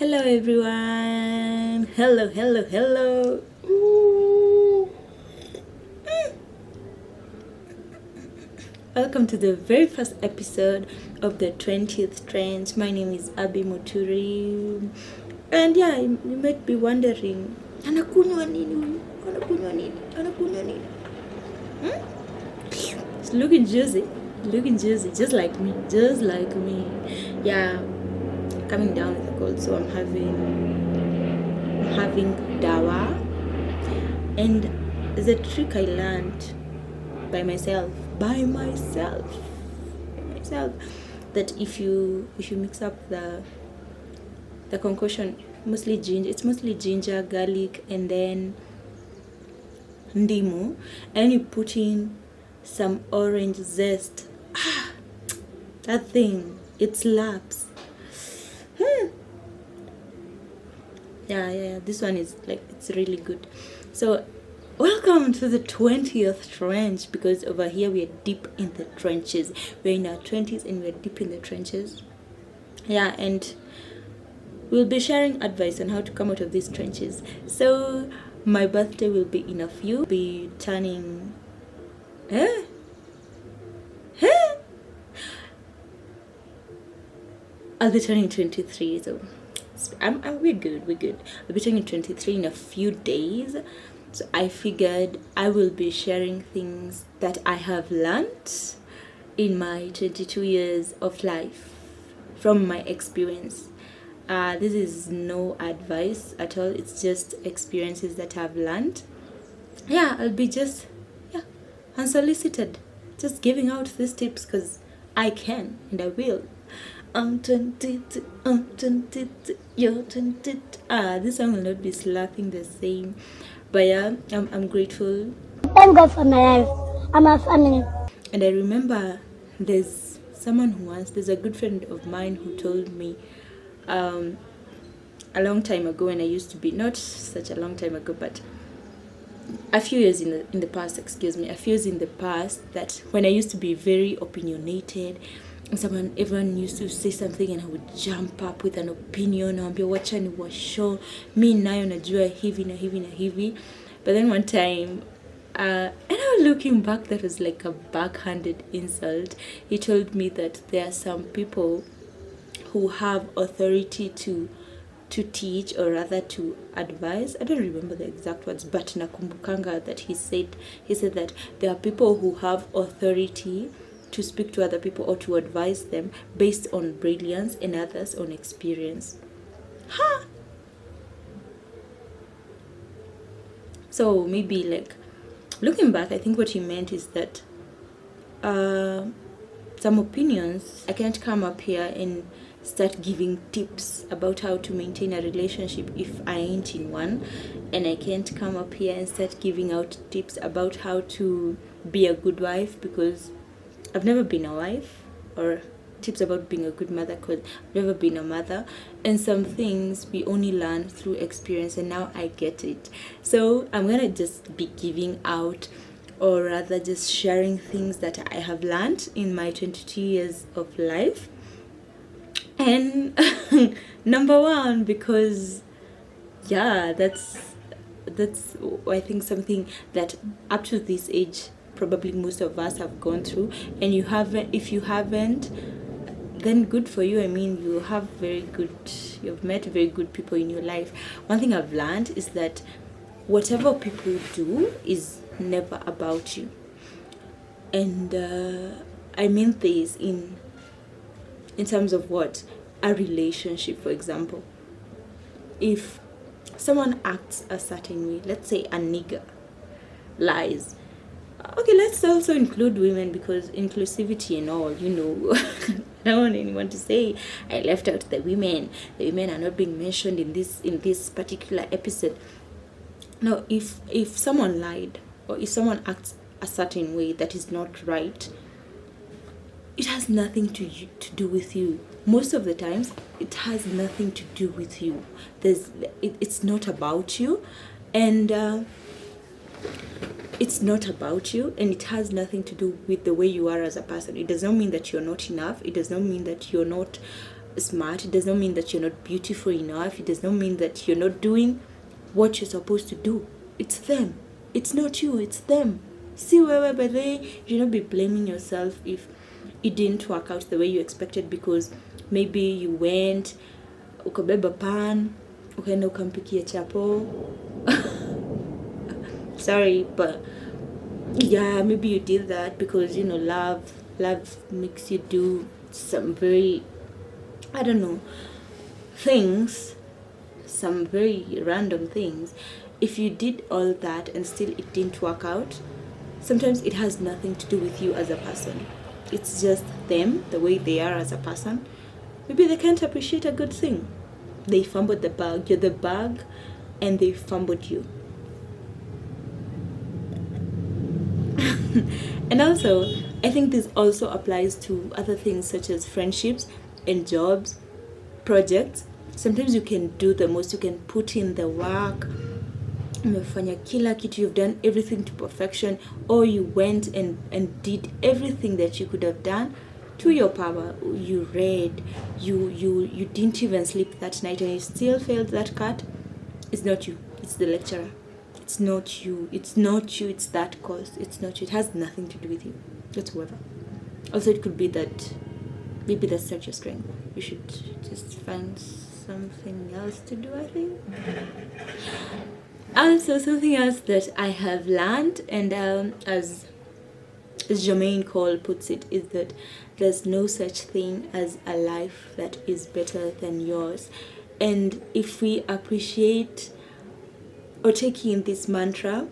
Hello everyone. Hello. Ooh. Welcome to the very first episode of the 20th Trend. My name is Abi Muturi. And yeah, you might be wondering, anakunywa nini huyu? Anakunywa nini? It's looking juicy, just like me. Yeah, coming down with a cold, so I'm having dawa. And the trick I learned by myself, that if you mix up the concoction, it's mostly ginger, garlic, and then ndimu, and you put in some orange zest. That thing, it slaps. Yeah, this one is like, it's really good. So welcome to the 20th trench, because over here we are deep in the trenches. We're in our 20s and we're deep in the trenches. Yeah, and we'll be sharing advice on how to come out of these trenches. So my birthday will be in a few. Be turning I'll be turning 23, so we're good. I'll be turning 23 in a few days. So I figured I will be sharing things that I have learned in my 22 years of life from my experience. This is no advice at all. It's just experiences that I've learned. Yeah, I'll be just unsolicited, just giving out these tips because I can and I will. I'm 22, you're 22. This song will not be slapping the same. But yeah, I'm grateful. Thank God for my life. I'm a family. And I remember there's a good friend of mine who told me a long time ago, when I used to be, not such a long time ago, but a few years in the past, that when I used to be very opinionated, everyone used to say something and I would jump up with an opinion. I'll be watching was show me nayo najua hivi na hivi. But then one time, and now looking back, that was like a backhanded insult. He told me that there are some people who have authority to teach, or rather to advise. I don't remember the exact words, but nakumbukanga that he said that there are people who have authority to speak to other people or to advise them based on brilliance, and others on experience. So maybe, like, looking back, I think what he meant is that some opinions, I can't come up here and start giving tips about how to maintain a relationship if I ain't in one, and I can't come up here and start giving out tips about how to be a good wife, because I've never been a wife, or tips about being a good mother, because I've never been a mother. And some things we only learn through experience, and now I get it. So I'm gonna just be giving out, or rather just sharing things that I have learned in my 22 years of life. And number one, because that's I think something that up to this age probably most of us have gone through, and if you haven't, then good for you. I mean, you've met very good people in your life. One thing I've learned is that whatever people do is never about you. And I mean this in terms of what? A relationship, for example. If someone acts a certain way, let's say a nigger lies. Okay, let's also include women, because inclusivity and all, I don't want anyone to say I left out the women. The women are not being mentioned in this particular episode. No, if someone lied, or if someone acts a certain way that is not right, it has nothing to do with you. Most of the times, it has nothing to do with you. It's not about you, and it's not about you, and it has nothing to do with the way you are as a person. It does not mean that you're not enough. It does not mean that you're not smart, it does not mean that you're not beautiful enough, it does not mean that you're not doing what you're supposed to do. It's them, it's not you, it's them. See where by the way, you not be blaming yourself if it didn't work out the way you expected, because maybe you went ukabeba pan, ukaenda ukampikia chapo. Sorry, but yeah, maybe you did that because love makes you do some very, I don't know, things, some very random things. If you did all that and still it didn't work out, sometimes it has nothing to do with you as a person. It's just them, the way they are as a person. Maybe they can't appreciate a good thing. They fumbled the bag. You're the bag, and they fumbled you. And also, I think this also applies to other things such as friendships and jobs, projects. Sometimes you can do the most, you can put in the work, umefanya kila kitu, you've done everything to perfection, or you went and did everything that you could have done to your power. You read, you didn't even sleep that night, and you still failed that cut. It's not you, it's the lecturer. It's not you, it's that course, it's not you, it has nothing to do with you. That's whoever. Also, it could be that maybe that's not your strength. You should just find something else to do, I think. Also, something else that I have learned, and as Jermaine Cole puts it, is that there's no such thing as a life that is better than yours. And if we appreciate or take in this mantra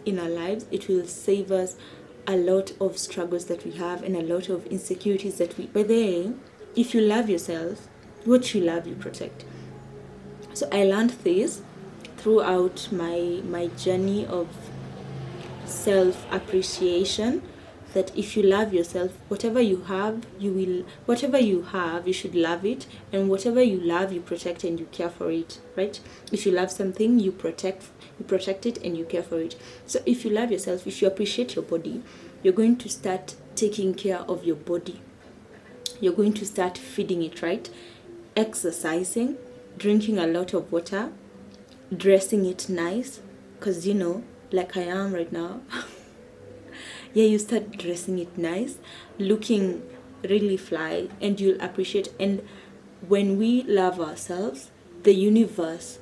in our lives, it will save us a lot of struggles that we have and a lot of insecurities that we. By the way, if you love yourself, what you love, you protect. So I learned this throughout my journey of self-appreciation, that if you love yourself, whatever you have, you should love it, and whatever you love, you protect and you care for it, right? If you love something, you protect it and you care for it. So if you love yourself, if you appreciate your body, you're going to start taking care of your body. You're going to start feeding it, right? Exercising, drinking a lot of water, dressing it nice, because like I am right now. Yeah, you start dressing it nice, looking really fly, and you'll appreciate. And when we love ourselves, the universe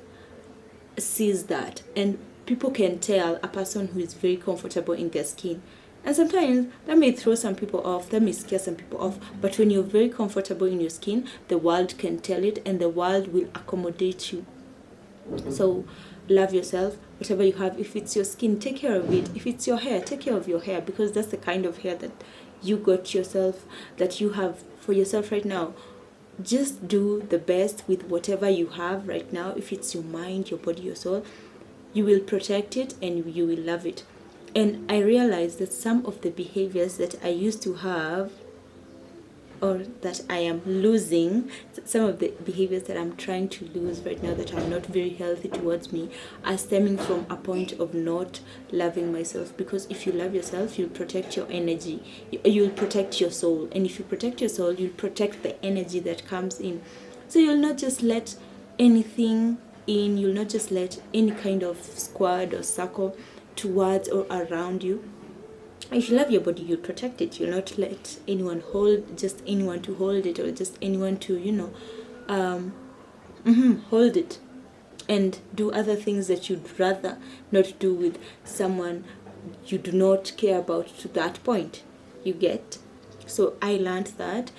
sees that, and people can tell a person who is very comfortable in their skin. And sometimes that may throw some people off, that may scare some people off, but when you're very comfortable in your skin, the world can tell it, and the world will accommodate you. So love yourself, whatever you have. If it's your skin, take care of it. If it's your hair, take care of your hair, because that's the kind of hair that you got yourself, that you have for yourself right now. Just do the best with whatever you have right now. If it's your mind, your body, your soul, you will protect it and you will love it. And I realized that some of the behaviors that I used to have, or that I am losing, some of the behaviors that I'm trying to lose right now that are not very healthy towards me, are stemming from a point of not loving myself. Because if you love yourself, you'll protect your energy, you'll protect your soul, and if you protect your soul, you'll protect the energy that comes in. So you'll not just let anything in, you'll not just let any kind of squad or circle towards or around you. If you love your body, you'll protect it. You'll not let anyone just anyone to hold it, or just anyone to, hold it and do other things that you'd rather not do with someone you do not care about to that point. You get? So I learned that,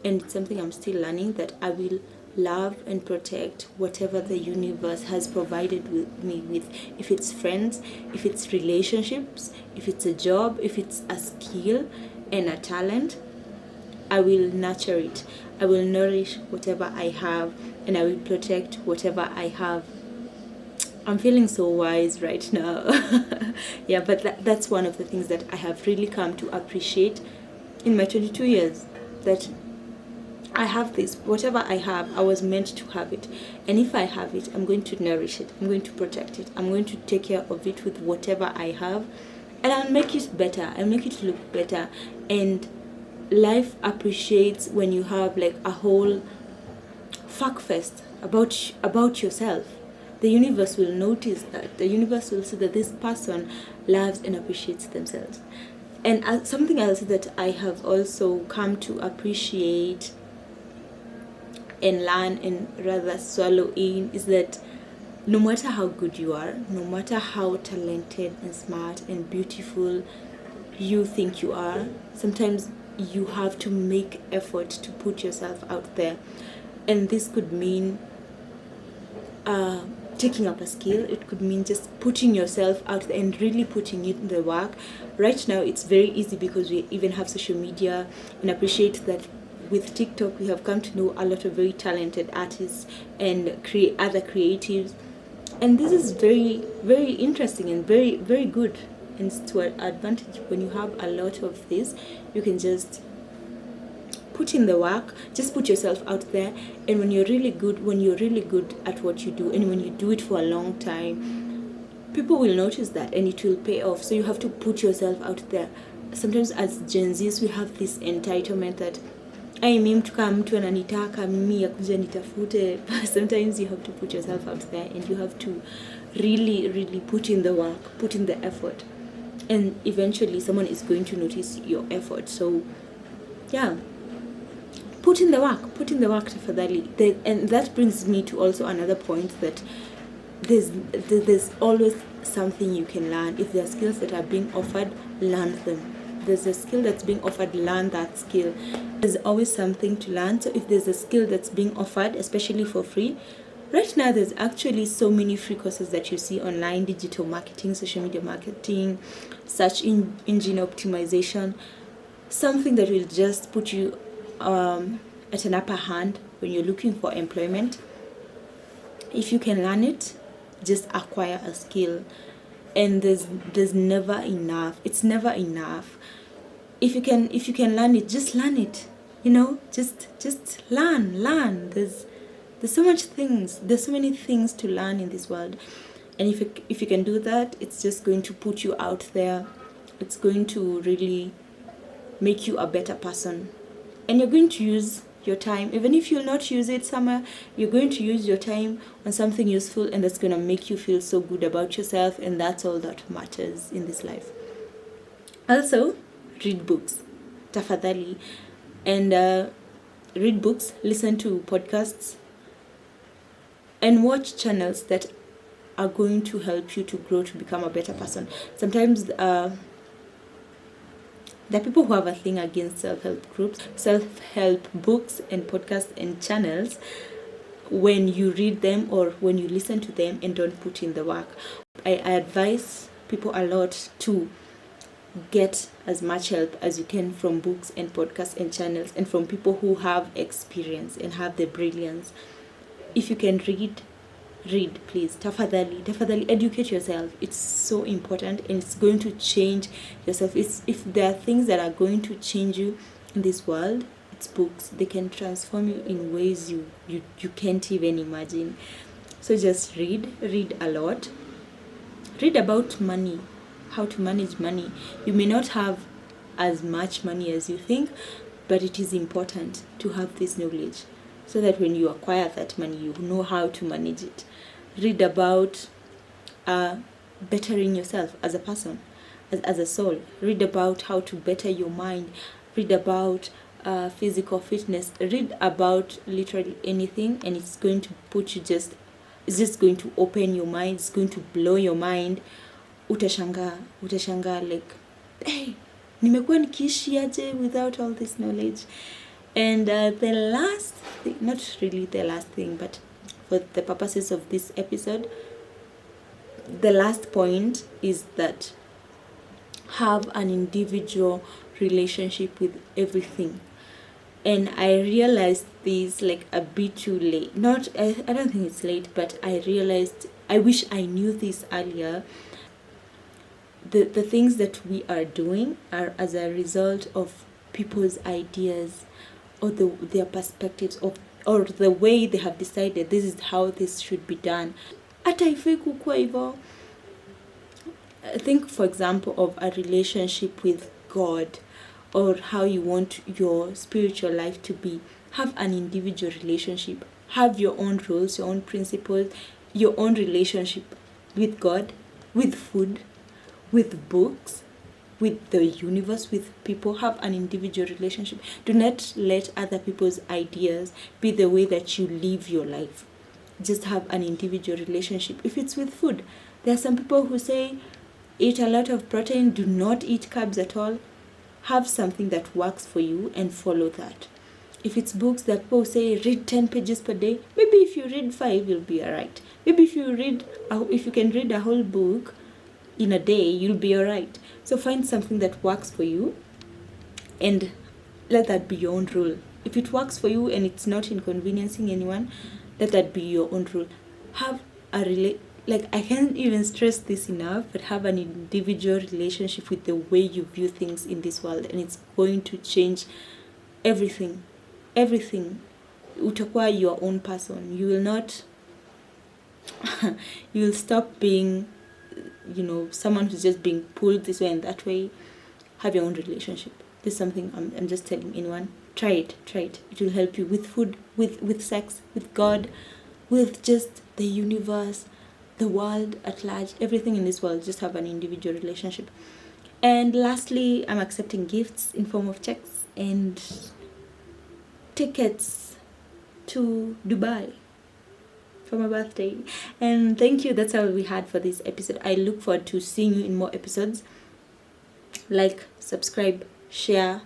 and it's something I'm still learning, that I will love and protect whatever the universe has provided me with. If it's friends, if it's relationships, if it's a job, if it's a skill and a talent, I will nurture it. I will nourish whatever I have, and I will protect whatever I have. I'm feeling so wise right now. Yeah, but that's one of the things that I have really come to appreciate in my 22 years, that I have this. Whatever I have, I was meant to have it. And if I have it, I'm going to nourish it. I'm going to protect it. I'm going to take care of it with whatever I have. And I'll make it better. I'll make it look better. And life appreciates when you have like a whole fuckfest about yourself, the universe will notice that. The universe will see that this person loves and appreciates themselves. And something else that I have also come to appreciate and learn and rather swallow in is that no matter how good you are, no matter how talented and smart and beautiful you think you are, sometimes you have to make effort to put yourself out there. And this could mean taking up a skill. It could mean just putting yourself out there and really putting in the work. Right now it's very easy because we even have social media, and appreciate that with TikTok we have come to know a lot of very talented artists and other creatives, and this is very, very interesting and very, very good. And it's to an advantage when you have a lot of this. You can just put in the work, just put yourself out there, and when you're really good at what you do, and when you do it for a long time, people will notice that and it will pay off. So you have to put yourself out there. Sometimes as Gen Zs we have this entitlement that mimi mtu kama mtu ananitaka mimi yakuja nitafute. Sometimes you have to put yourself out there, and you have to really, really put in the work, put in the effort, and eventually someone is going to notice your effort. So yeah, put in the work tafadhali. And that brings me to also another point, that there's always something you can learn. If there are skills that are being offered, learn them. There's a skill that's being offered, learn that skill. There's always something to learn. So if there's a skill that's being offered, especially for free, right now there's actually so many free courses that you see online: digital marketing, social media marketing, search engine optimization, something that will just put you at an upper hand when you're looking for employment. If you can learn it, just acquire a skill. And there's never enough. It's never enough. If you can learn it, just learn it. Just learn. There's so much things. There's so many things to learn in this world. And if you can do that, it's just going to put you out there. It's going to really make you a better person. And you're going to use your time, even if you'll not use it somewhere, you're going to use your time on something useful, and that's going to make you feel so good about yourself, and that's all that matters in this life. Also, read books, tafadhali, and read books, listen to podcasts, and watch channels that are going to help you to grow, to become a better person. Sometimes there are people who have a thing against self-help groups, self-help books and podcasts and channels when you read them or when you listen to them and don't put in the work. I advise people a lot to get as much help as you can from books and podcasts and channels, and from people who have experience and have the brilliance. If you can read, please, tafadhali, educate yourself. It's so important, and it's going to change yourself. If there are things that are going to change you in this world, it's books. They can transform you in ways you can't even imagine. So just read a lot. Read about money, how to manage money. You may not have as much money as you think, but it is important to have this knowledge, so that when you acquire that money, you know how to manage it. Read about bettering yourself as a person, as a soul. Read about how to better your mind. Read about physical fitness. Read about literally anything, and it's going to put you it's just going to open your mind. It's going to blow your mind. Utashangaa like, hey, nimekuwa nikiishi aje without all this knowledge. And the last thing, not really the last thing, but for the purposes of this episode, the last point is that have an individual relationship with everything. And I realized this like a bit too late. I don't think it's late, but I realized, I wish I knew this earlier. The things that we are doing are as a result of people's ideas, or their perspectives, or the way they have decided this is how this should be done. Hata ifai kukua hivyo. Think, for example, of a relationship with God, or how you want your spiritual life to be. Have an individual relationship. Have your own rules, your own principles, your own relationship with God, with food, with books, with the universe, with people. Have an individual relationship. Do not let other people's ideas be the way that you live your life. Just have an individual relationship. If it's with food, there are some people who say eat a lot of protein, do not eat carbs at all. Have something that works for you and follow that. If it's books that people say read 10 pages per day, maybe if you read 5, you'll be alright. Maybe if you can read a whole book in a day, you'll be alright. So find something that works for you and let that be your own rule. If it works for you and it's not inconveniencing anyone, let that be your own rule. Have a I can't even stress this enough, but have an individual relationship with the way you view things in this world, and it's going to change everything. Utakuwa your own person. You will not you will stop being someone who's just being pulled this way and that way. Have your own relationship. This is something I'm just telling anyone. Try it. It will help you with food, with sex, with God, with just the universe, the world at large, everything in this world. Just have an individual relationship. And lastly, I'm accepting gifts in form of checks and tickets to Dubai for my birthday. And thank you. That's all we had for this episode. I look forward to seeing you in more episodes. Like, subscribe, share,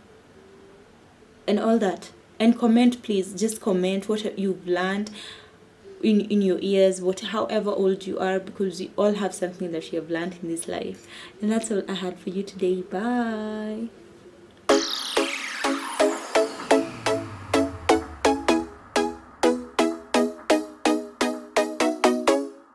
and all that. And comment, please. Just comment what you've learned in your ears, however old you are, because we all have something that you have learned in this life. And that's all I had for you today. Bye.